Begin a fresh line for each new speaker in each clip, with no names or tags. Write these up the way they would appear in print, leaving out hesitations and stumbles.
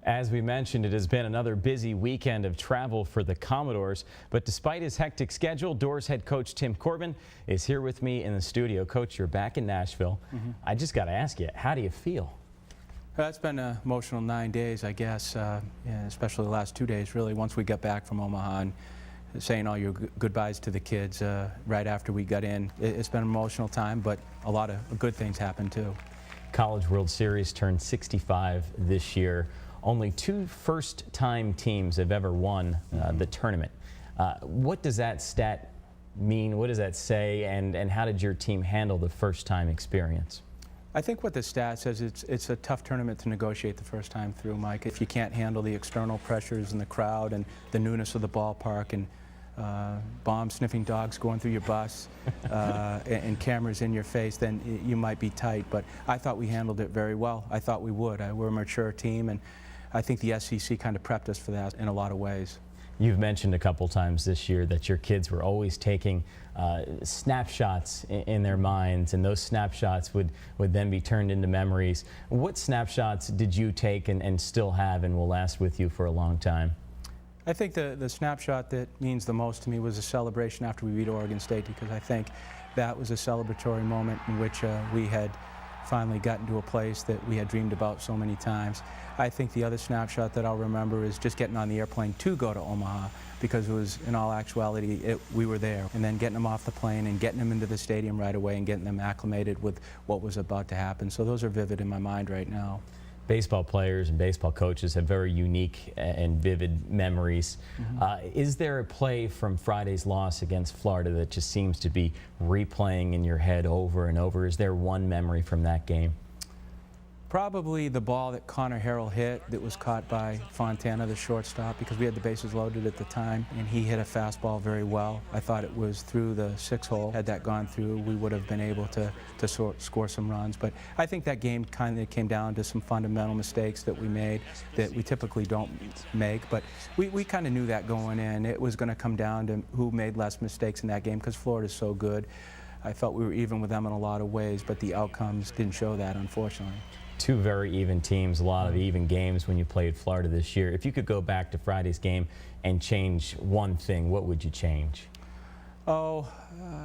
As we mentioned, it has been another busy weekend of travel for the Commodores, but despite his hectic schedule, Doors head coach Tim Corbin is here with me in the studio. Coach, you're back in Nashville. I just got to ask you, how do you feel?
Well, it's been an emotional 9 days, I guess, yeah, especially the last 2 days, really, once we got back from Omaha and saying all your goodbyes to the kids right after we got in. It's been an emotional time, but a lot of good things happened, too.
College World Series turned 65 this year. Only two first-time teams have ever won the tournament. What does that stat mean? What does that say? And how did your team handle the first-time experience?
I think what the stat says, it's a tough tournament to negotiate the first time through, Mike. If you can't handle the external pressures in the crowd and the newness of the ballpark and bomb-sniffing dogs going through your bus and cameras in your face, then you might be tight. But I thought we handled it very well. I thought we would. We're a mature team, and I think the SEC kind of prepped us for that in a lot of ways.
You've mentioned a couple times this year that your kids were always taking snapshots in their minds, and those snapshots would then be turned into memories. What snapshots did you take and still have and will last with you for a long time?
I think the snapshot that means the most to me was a celebration after we beat Oregon State, because I think that was a celebratory moment in which we had finally gotten to a place that we had dreamed about so many times. I think the other snapshot that I'll remember is just getting on the airplane to go to Omaha, because it was, in all actuality, we were there. And then getting them off the plane and getting them into the stadium right away and getting them acclimated with what was about to happen. So those are vivid in my mind right now.
Baseball players and baseball coaches have very unique and vivid memories. Is there a play from Friday's loss against Florida that just seems to be replaying in your head over and over? Is there one memory from that game?
Probably the ball that Connor Harrell hit that was caught by Fontana, the shortstop, because we had the bases loaded at the time, and he hit a fastball very well. I thought it was through the 6-hole. Had that gone through, we would have been able to score some runs. But I think that game kind of came down to some fundamental mistakes that we made that we typically don't make. But we kind of knew that going in. It was going to come down to who made less mistakes in that game, because Florida's so good. I felt we were even with them in a lot of ways, but the outcomes didn't show that, unfortunately.
Two very even teams, a lot of even games when you played Florida this year. If you could go back to Friday's game and change one thing, what would you change?
Oh,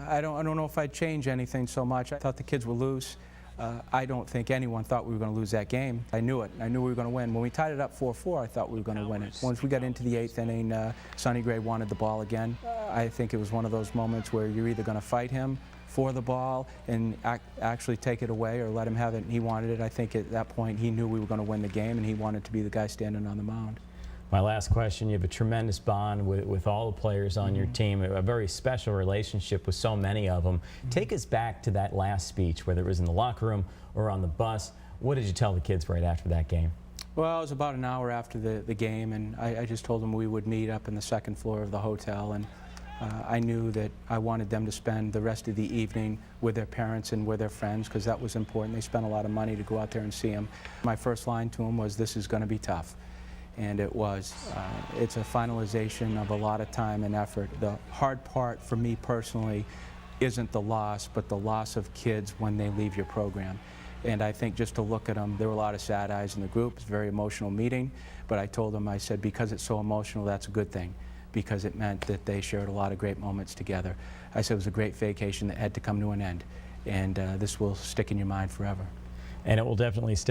I don't know if I'd change anything so much. I thought the kids were loose. I don't think anyone thought we were going to lose that game. I knew it. I knew we were going to win. When we tied it up 4-4, I thought we were going to win it. Once we got into the 8th inning, Sonny Gray wanted the ball again. I think it was one of those moments where you're either going to fight him for the ball and actually take it away, or let him have it and he wanted it. I think at that point he knew we were going to win the game, and he wanted to be the guy standing on the mound.
My last question, you have a tremendous bond with all the players on your team, a very special relationship with so many of them. Take us back to that last speech, whether it was in the locker room or on the bus. What did you tell the kids right after that game?
Well, it was about an hour after the game, and I just told them we would meet up in the 2nd floor of the hotel, and I knew that I wanted them to spend the rest of the evening with their parents and with their friends, because that was important. They spent a lot of money to go out there and see them. My first line to them was, "This is going to be tough." And it was. It's a finalization of a lot of time and effort. The hard part for me personally isn't the loss, but the loss of kids when they leave your program. And I think just to look at them, there were a lot of sad eyes in the group. It's a very emotional meeting. But I told them, I said, because it's so emotional, that's a good thing, because it meant that they shared a lot of great moments together. I said it was a great vacation that had to come to an end, and this will stick in your mind forever.
And it will definitely stick.